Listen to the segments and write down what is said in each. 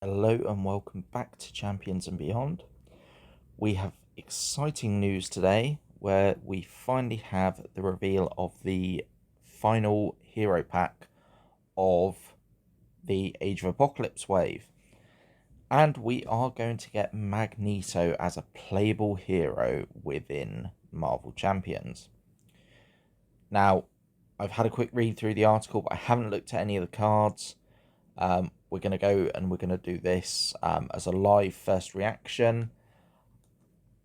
Hello and welcome back to Champions and Beyond. We have exciting news today where we finally have the reveal of the final hero pack of the Age of Apocalypse wave. And we are going to get Magneto as a playable hero within Marvel Champions. Now, I've had a quick read through the article, but I haven't looked at any of the cards. We're going to go and we're going to do this as a live first reaction.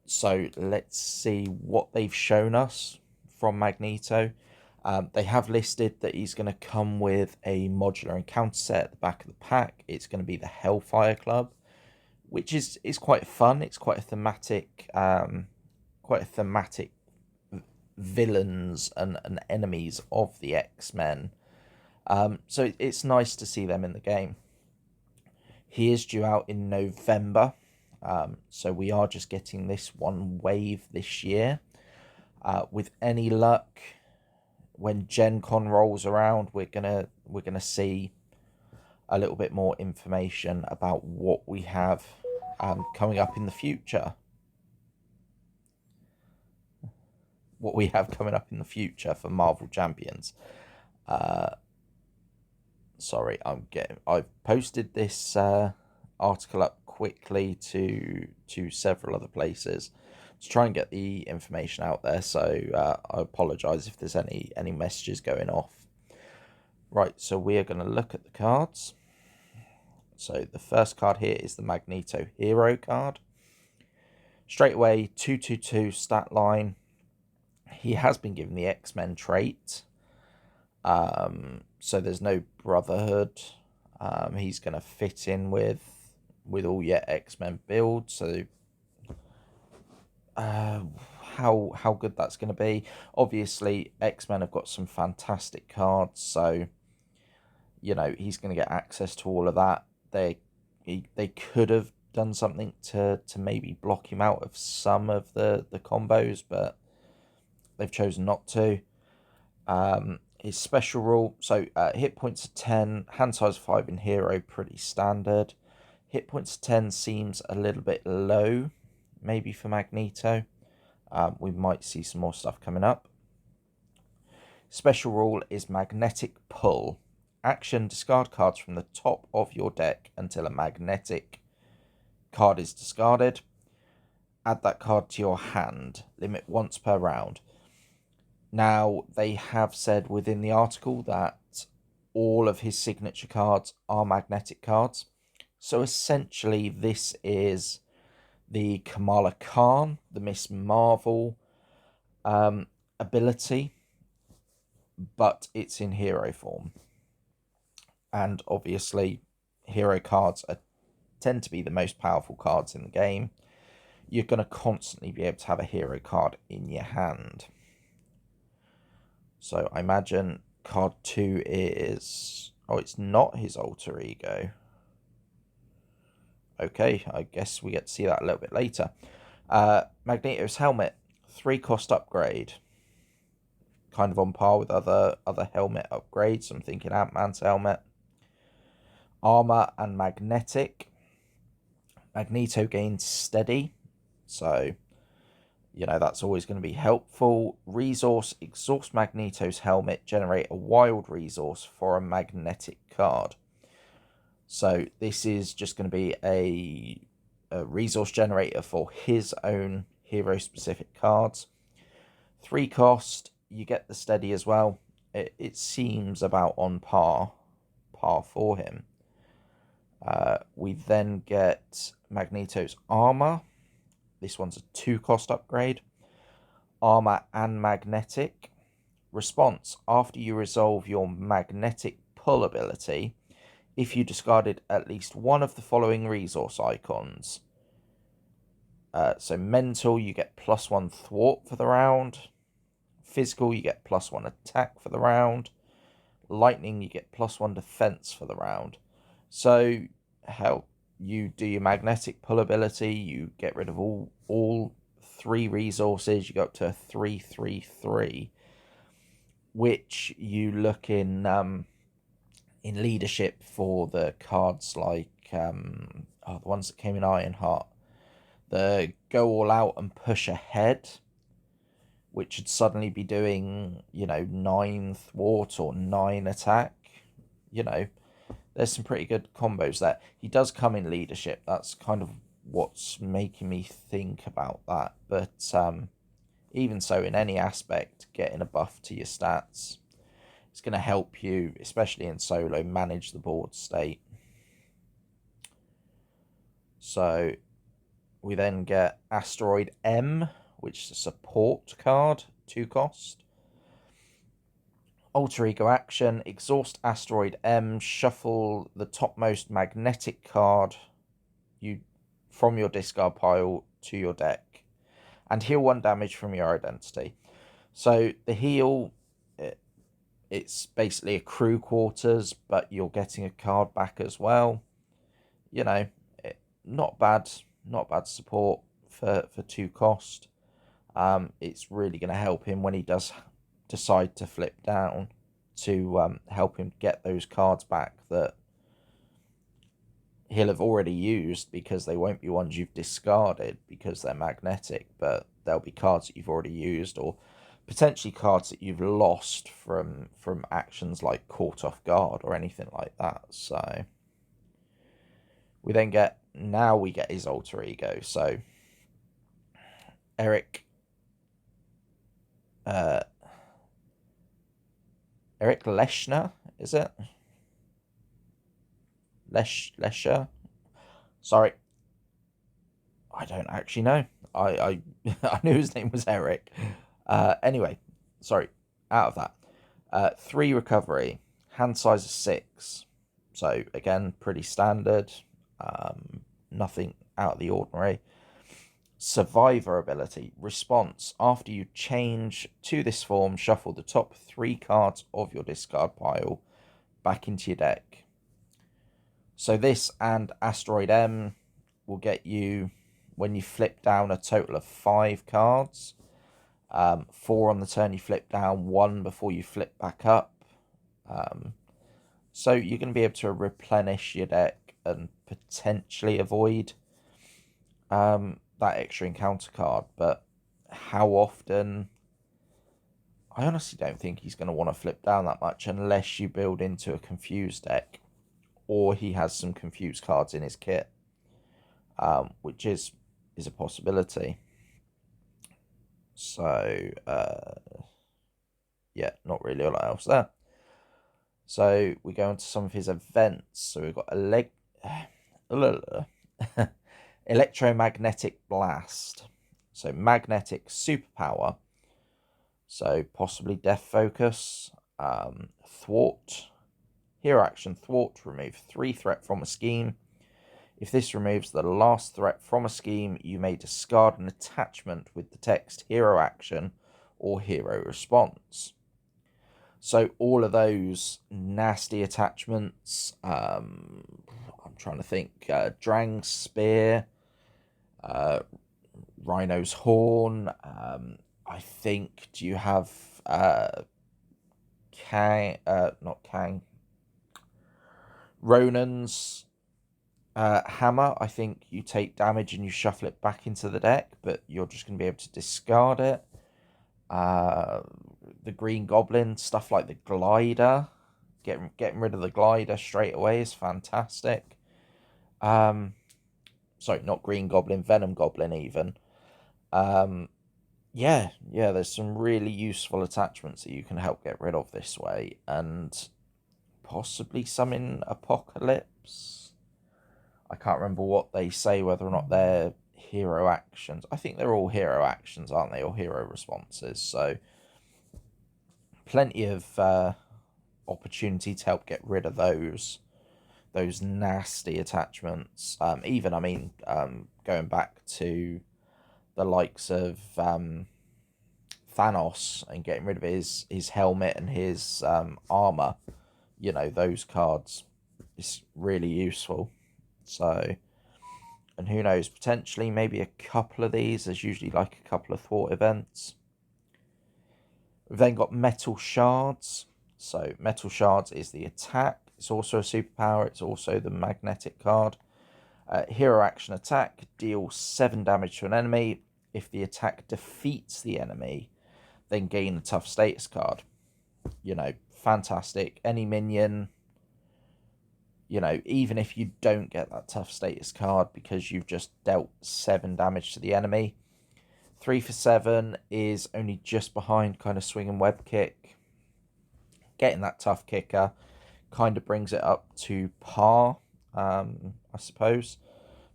So let's see what they've shown us from Magneto. They have listed that he's going to come with a modular encounter set at the back of the pack. It's going to be the Hellfire Club, which is quite fun. It's quite a thematic villains and enemies of the X-Men. So it's nice to see them in the game. He is due out in November, so we are just getting this one wave this year. With any luck, when Gen Con rolls around, we're gonna see a little bit more information about what we have coming up in the future. What we have coming up in the future for Marvel Champions. Sorry, I've posted this article up quickly to several other places to try and get the information out there. So I apologise if there's any messages going off. Right, so we are going to look at the cards. So the first card here is the Magneto Hero card. Straight away, 2/2/2 stat line. He has been given the X-Men trait. So there's no Brotherhood. He's going to fit in with all your X-Men builds. So how good that's going to be. Obviously, X-Men have got some fantastic cards. So, you know, he's going to get access to all of that. They could have done something to maybe block him out of some of the combos, but they've chosen not to. His special rule, so hit points of 10, hand size 5 in hero, pretty standard. Hit points of 10 seems a little bit low, maybe for Magneto. We might see some more stuff coming up. Special rule is magnetic pull. Action, discard cards from the top of your deck until a magnetic card is discarded. Add that card to your hand, limit once per round. Now, they have said within the article that all of his signature cards are magnetic cards. So essentially, this is the Kamala Khan, the Miss Marvel ability, but it's in hero form. And obviously, hero cards tend to be the most powerful cards in the game. You're going to constantly be able to have a hero card in your hand. So I imagine card 2 is... Oh, it's not his alter ego. Okay, I guess we get to see that a little bit later. Magneto's Helmet, 3-cost upgrade. Kind of on par with other helmet upgrades. I'm thinking Ant-Man's helmet. Armor and Magnetic. Magneto gains Steady. So... you know, that's always going to be helpful. Resource, exhaust Magneto's helmet, generate a wild resource for a magnetic card. So this is just going to be a resource generator for his own hero-specific cards. 3 cost, you get the Steady as well. It seems about on par for him. We then get Magneto's Armor. This one's a 2-cost upgrade. Armor and Magnetic. Response. After you resolve your magnetic pull ability, if you discarded at least one of the following resource icons. So mental, you get +1 thwart for the round. Physical, you get +1 attack for the round. Lightning, you get +1 defense for the round. So, hell, you do your magnetic pull ability, you get rid of all 3 resources, you go up to a 3/3/3, which you look in leadership for the cards like the ones that came in Ironheart, the go all out and push ahead, which would suddenly be doing, 9 thwart or 9 attack. There's some pretty good combos there. He does come in leadership. That's kind of what's making me think about that. But even so, in any aspect, getting a buff to your stats, it's going to help you, especially in solo, manage the board state. So we then get Asteroid M, which is a support card, 2 cost. Alter Ego action, exhaust Asteroid M, shuffle the topmost magnetic card from your discard pile to your deck, and heal 1 damage from your identity. So the heal, it's basically a crew quarters, but you're getting a card back as well. Not bad support for 2 cost. It's really going to help him when he does decide to flip down, to help him get those cards back that he'll have already used, because they won't be ones you've discarded because they're magnetic, but they'll be cards that you've already used, or potentially cards that you've lost from actions like Caught Off Guard or anything like that. So we then get his alter ego. So Eric Leshner, is it? Lesher? Sorry. I don't actually know. I I knew his name was Eric. Anyway, sorry. Out of that. 3 recovery. Hand size of 6. So, again, pretty standard. Nothing out of the ordinary. Survivor ability. Response. After you change to this form, shuffle the top 3 cards of your discard pile back into your deck. So this and Asteroid M will get you, when you flip down, a total of 5 cards. 4 on the turn you flip down, 1 before you flip back up. So you're going to be able to replenish your deck and potentially avoid that extra encounter card. But how often? I honestly don't think he's going to want to flip down that much unless you build into a confused deck, or he has some confused cards in his kit, which is a possibility. So, yeah, not really a lot else there. So we go into some of his events. So we've got Electromagnetic Blast. So magnetic superpower. So possibly Death Focus. Thwart. Hero action, thwart, remove 3 threat from a scheme. If this removes the last threat from a scheme, you may discard an attachment with the text hero action or hero response. So all of those nasty attachments, I'm trying to think, Drang's Spear, Rhino's Horn, I think, do you have Ronan's hammer? I think you take damage and you shuffle it back into the deck, but you're just going to be able to discard it. The Green Goblin, stuff like the Glider, getting rid of the Glider straight away is fantastic. Sorry, not Green Goblin, Venom Goblin even. Yeah, there's some really useful attachments that you can help get rid of this way, and possibly some in Apocalypse. I can't remember what they say, whether or not they're hero actions. I think they're all hero actions, aren't they, or hero responses. So plenty of opportunity to help get rid of those nasty attachments. Even, going back to the likes of Thanos and getting rid of his helmet and his armor, those cards is really useful. So, and who knows, potentially maybe a couple of these. There's usually like a couple of thwart events. We've then got Metal Shards. So Metal Shards is the attack. It's also a superpower. It's also the magnetic card. Hero action attack, deal 7 damage to an enemy. If the attack defeats the enemy, then gain a tough status card. You know, fantastic. Any minion, you know, even if you don't get that tough status card because you've just dealt 7 damage to the enemy, 3 for 7 is only just behind kind of swing and web kick. Getting that tough kicker kind of brings it up to par, I suppose.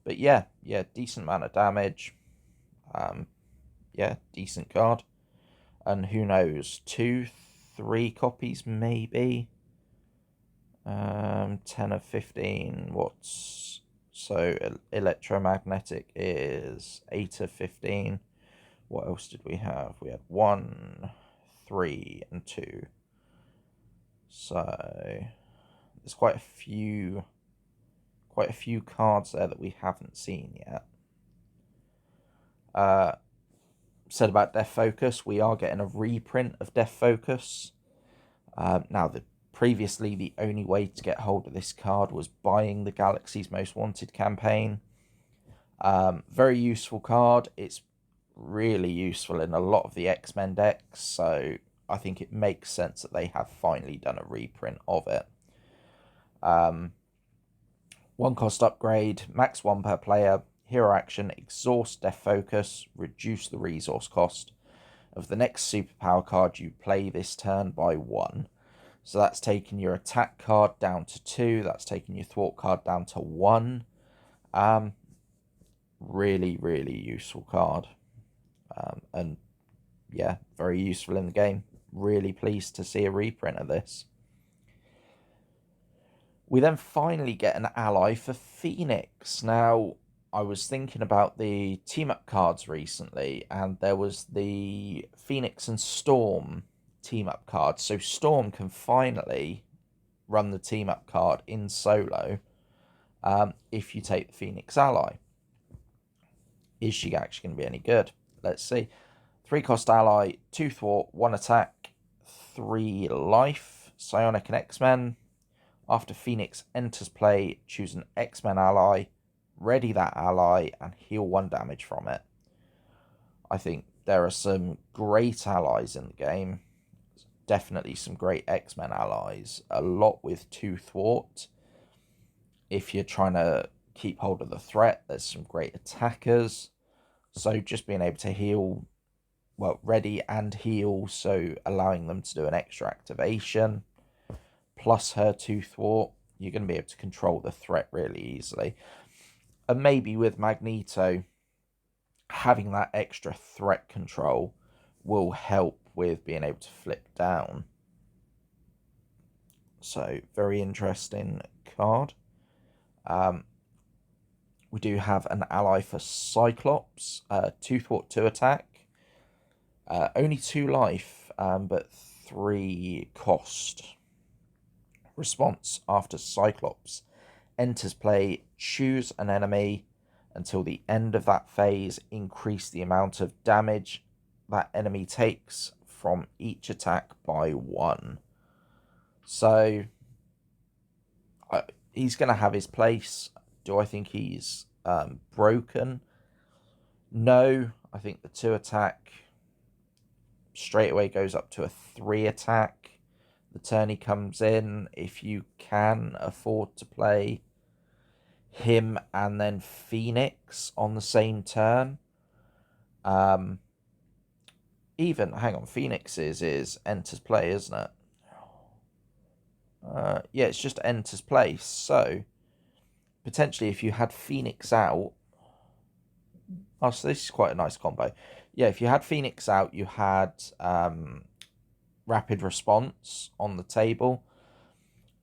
But yeah, decent amount of damage. Yeah, decent card. And who knows, 2, 3 copies maybe. 10 of 15. What's so electromagnetic is 8 of 15. What else did we have? We had 1, 3, and 2. So there's quite a few cards there that we haven't seen yet. Said about Death Focus, we are getting a reprint of Death Focus. Now, previously the only way to get hold of this card was buying the Galaxy's Most Wanted campaign. Very useful card. It's really useful in a lot of the X-Men decks, so I think it makes sense that they have finally done a reprint of it. 1 cost upgrade, max 1 per player, hero action, exhaust Death Focus, reduce the resource cost of the next superpower card you play this turn by 1. So that's taking your attack card down to 2, that's taking your thwart card down to 1. Really, really useful card. And yeah, very useful in the game. Really pleased to see a reprint of this. We then finally get an ally for Phoenix. Now, I was thinking about the team-up cards recently, and there was the Phoenix and Storm team-up card. So Storm can finally run the team-up card in solo if you take the Phoenix ally. Is she actually going to be any good? Let's see. 3 cost ally, 2 thwart, 1 attack, 3 life, Psionic and X-Men. After Phoenix enters play, choose an X-Men ally, ready that ally, and heal 1 damage from it. I think there are some great allies in the game. Definitely some great X-Men allies. A lot with 2 thwart. If you're trying to keep hold of the threat, there's some great attackers. So just being able to heal, well, ready and heal, so allowing them to do an extra activation, plus her 2 thwart, you're going to be able to control the threat really easily. And maybe with Magneto, having that extra threat control will help with being able to flip down. So, very interesting card. We do have an ally for Cyclops, 2 thwart, 2 attack. Only 2 life, but 3 cost. Response: after Cyclops enters play, choose an enemy. Until the end of that phase, increase the amount of damage that enemy takes from each attack by 1. So he's going to have his place. Do I think he's broken? No. I think the 2 attack straight away goes up to a 3 attack. The turn he comes in, if you can afford to play him and then Phoenix on the same turn. Even, hang on, Phoenix's is enters play, isn't it? Yeah, it's just enters play. So, potentially if you had Phoenix out... Oh, so this is quite a nice combo. Yeah, if you had Phoenix out, you had Rapid Response on the table.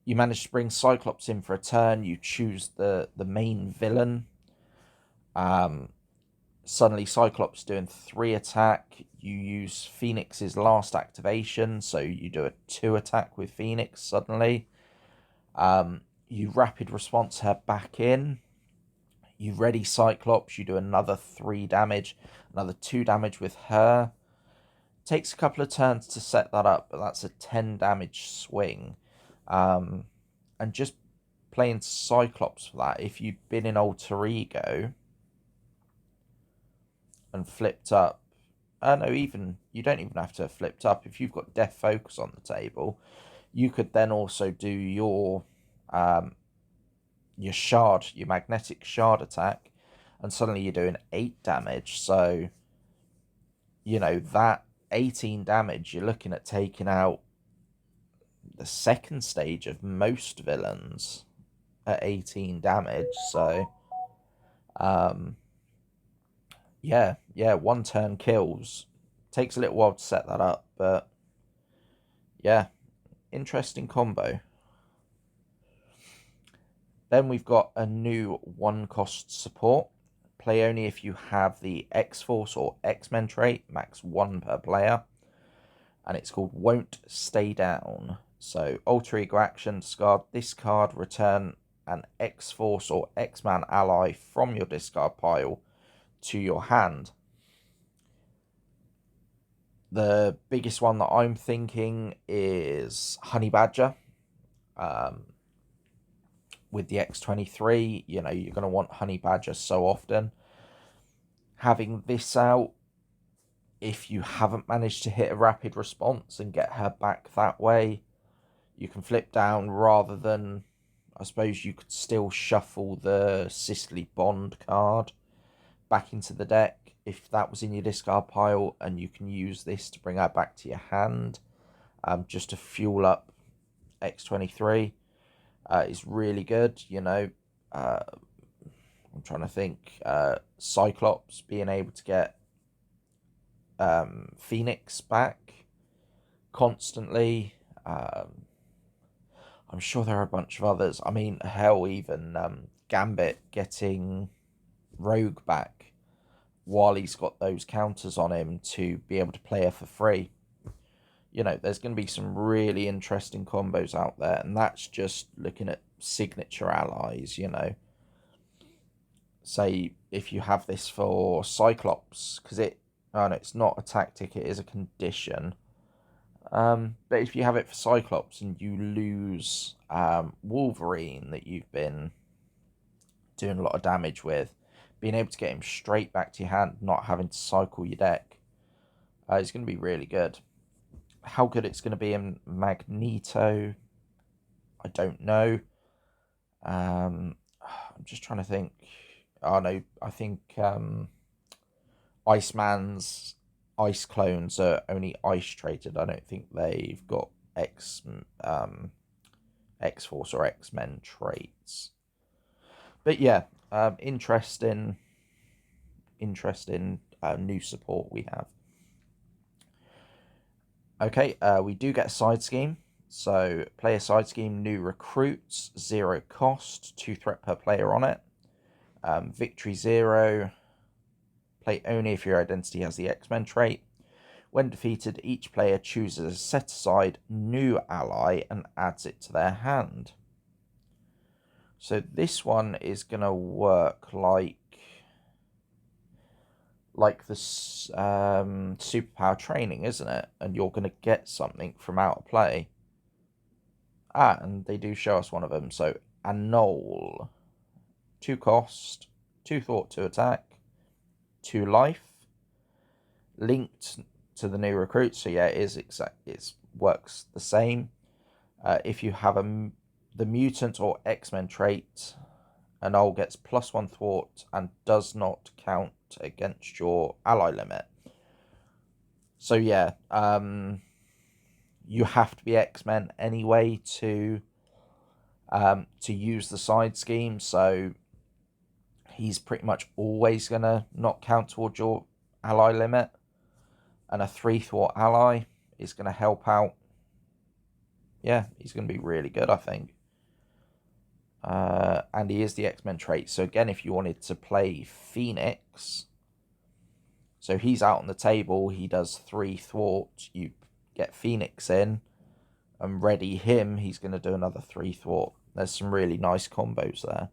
You manage to bring Cyclops in for a turn. You choose the main villain. Suddenly Cyclops doing 3 attack. You use Phoenix's last activation, so you do a 2 attack with Phoenix suddenly. You rapid response her back in. You ready Cyclops. You do another 3 damage, another 2 damage with her. Takes a couple of turns to set that up, but that's a 10 damage swing. And And just playing Cyclops for that, if you'd been in Alter Ego and flipped up, no, even you don't even have to have flipped up. If you've got Death Focus on the table, you could then also do your shard, your magnetic shard attack, and suddenly you're doing 8 damage. So, that 18 damage, you're looking at taking out the second stage of most villains at 18 damage. So, yeah, 1 turn kills. Takes a little while to set that up, but yeah, interesting combo. Then we've got a new 1-cost support. Play only if you have the X-Force or X-Men trait, max 1 per player. And it's called Won't Stay Down. So, Alter Ego action, discard this card, return an X-Force or X-Man ally from your discard pile to your hand. The biggest one that I'm thinking is Honey Badger. With the X-23, you're going to want Honey Badger so often. Having this out, if you haven't managed to hit a rapid response and get her back that way, you can flip down rather than, I suppose you could still shuffle the Cicely Bond card back into the deck if that was in your discard pile, and you can use this to bring her back to your hand, just to fuel up X-23. Is really good, I'm trying to think. Cyclops being able to get Phoenix back constantly. I'm sure there are a bunch of others. I mean, hell, even Gambit getting Rogue back while he's got those counters on him to be able to play her for free. There's going to be some really interesting combos out there, and that's just looking at signature allies, Say, if you have this for Cyclops, because it's not a tactic, it is a condition. But if you have it for Cyclops and you lose Wolverine that you've been doing a lot of damage with, being able to get him straight back to your hand, not having to cycle your deck, is going to be really good. How good it's going to be in Magneto, I don't know. I'm just trying to think. Oh no, I think Iceman's ice clones are only ice traded. I don't think they've got X-Force or X-Men traits. But yeah, interesting new support we have. Okay, we do get a side scheme. So, play a side scheme, new recruits, 0 cost, 2 threat per player on it. Victory 0. Play only if your identity has the X-Men trait. When defeated, each player chooses a set-aside new ally and adds it to their hand. So this one is going to work like the superpower training, isn't it? And you're going to get something from out of play. And they do show us one of them. So, Annul. 2 cost, 2 thought to attack, 2 life. Linked to the new recruit. So yeah, it works the same. If you have the mutant or X-Men trait, Annul gets +1 thwart and does not count against your ally limit. So yeah, you have to be X-Men anyway to use the side scheme. So he's pretty much always gonna not count towards your ally limit, and a 3 thwart ally is gonna help out. Yeah, he's gonna be really good, I think. And he is the X-Men trait. So again, if you wanted to play Phoenix, so he's out on the table, he does 3 thwart, you get Phoenix in, and ready him, he's going to do another 3 thwart. There's some really nice combos there.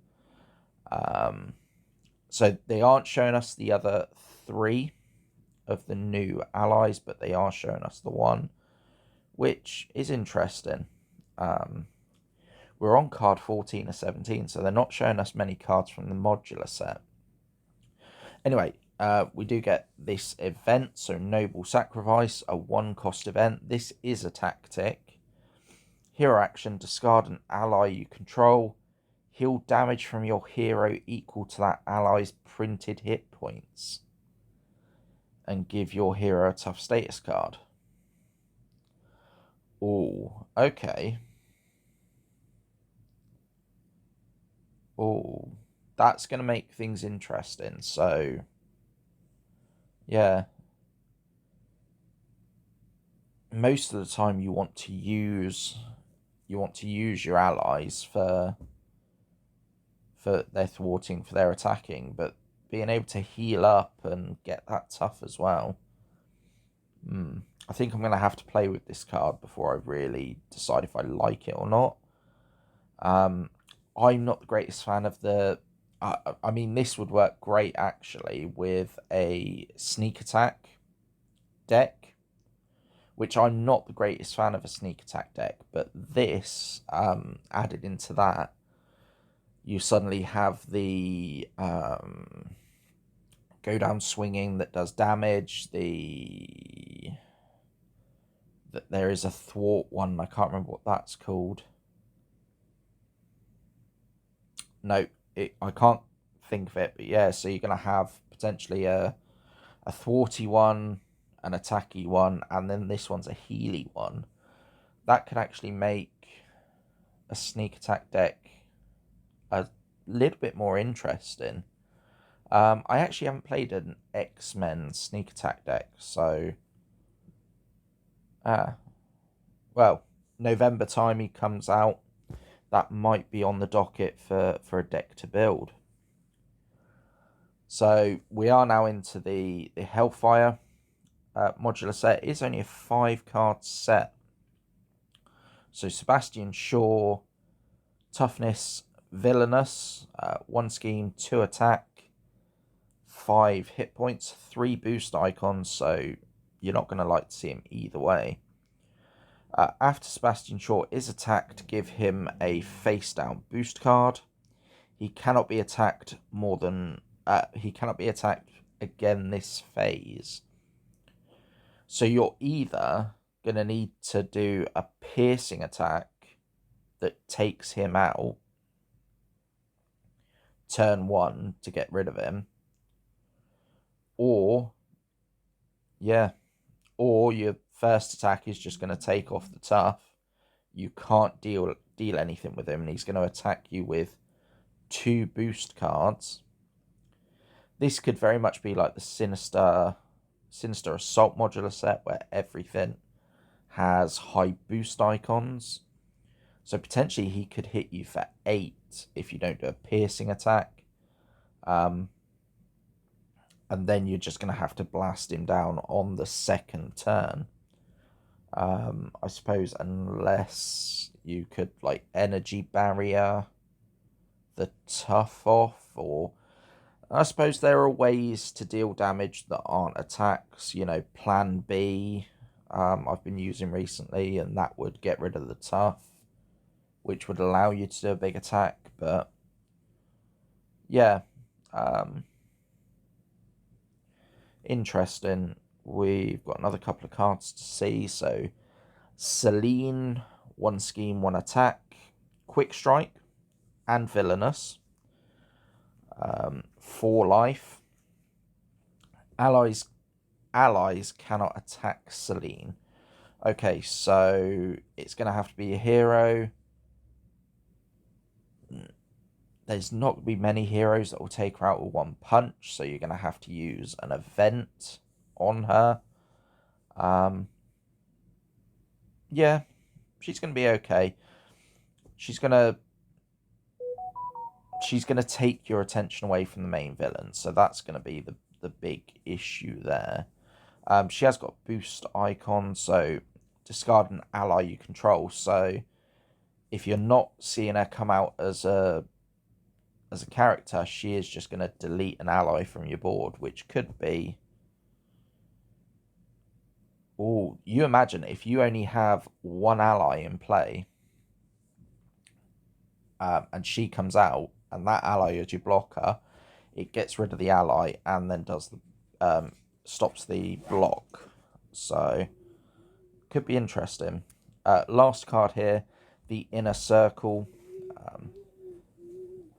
So they aren't showing us the other 3 of the new allies, but they are showing us the one, which is interesting. We're on card 14 or 17, so they're not showing us many cards from the modular set. Anyway, we do get this event, so Noble Sacrifice, a 1-cost event. This is a tactic. Hero action, discard an ally you control. Heal damage from your hero equal to that ally's printed hit points. And give your hero a tough status card. Oh, okay. Oh, that's going to make things interesting. So, yeah. Most of the time you want to use your allies for their thwarting, for their attacking, but being able to heal up and get that tough as well. I think I'm going to have to play with this card before I really decide if I like it or not. I'm not the greatest fan of the... I mean, this would work great, actually, with a sneak attack deck, which I'm not the greatest fan of a sneak attack deck, but this, added into that, you suddenly have the go down swinging that does damage, there is a thwart one, I can't remember what that's called. No, I can't think of it, but yeah, so you're going to have potentially a thwarty one, an attacky one, and then this one's a healy one. That could actually make a sneak attack deck a little bit more interesting. I actually haven't played an X-Men sneak attack deck, so... well, November time he comes out. That might be on the docket for a deck to build. So we are now into the Hellfire modular set. It is only a 5-card set. So Sebastian Shaw, toughness, villainous, 1 scheme, 2 attack, 5 hit points, 3 boost icons, so you're not going to like to see him either way. After Sebastian Shaw is attacked, give him a face down boost card. He cannot be attacked more than... he cannot be attacked again this phase. So you're either going to need to do a piercing attack that takes him out turn 1 to get rid of him, or your first attack is just going to take off the tough. You can't deal anything with him, and he's going to attack you with 2 boost cards. This could very much be like the Sinister Assault modular set, where everything has high boost icons. So potentially he could hit you for 8 if you don't do a piercing attack. And then you're just going to have to blast him down on the second turn. I suppose, unless you could like energy barrier the tough off, or I suppose there are ways to deal damage that aren't attacks. Plan B, I've been using recently, and that would get rid of the tough, which would allow you to do a big attack. But yeah, interesting. We've got another couple of cards to see. So Seline, 1 scheme, 1 attack, quick strike, and villainous. 4 life. Allies cannot attack Seline. Okay, so it's going to have to be a hero. There's not going to be many heroes that will take her out with 1 punch, so you're going to have to use an event on her. Yeah, she's going to be okay. She's going to take your attention away from the main villain, so that's going to be the big issue there. She has got boost icon, so discard an ally you control. So if you're not seeing her come out as a character, she is just going to delete an ally from your board, which could be... Oh, you imagine if you only have 1 ally in play, and she comes out, and that ally is your blocker, it gets rid of the ally and then does the stops the block. So could be interesting. Last card here, the Inner Circle.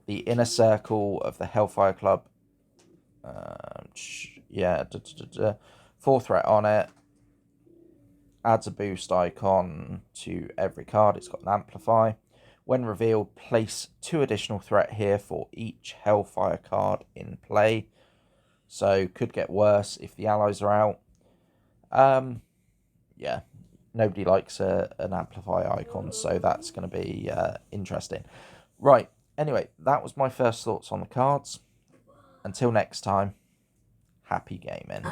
The Inner Circle of the Hellfire Club. Yeah, 4 threat on it. Adds a boost icon to every card. It's got an amplify. When revealed, place 2 additional threat here for each Hellfire card in play. So could get worse if the allies are out. Yeah, nobody likes an amplify icon, so that's going to be interesting. Right, anyway, that was my first thoughts on the cards. Until next time, happy gaming.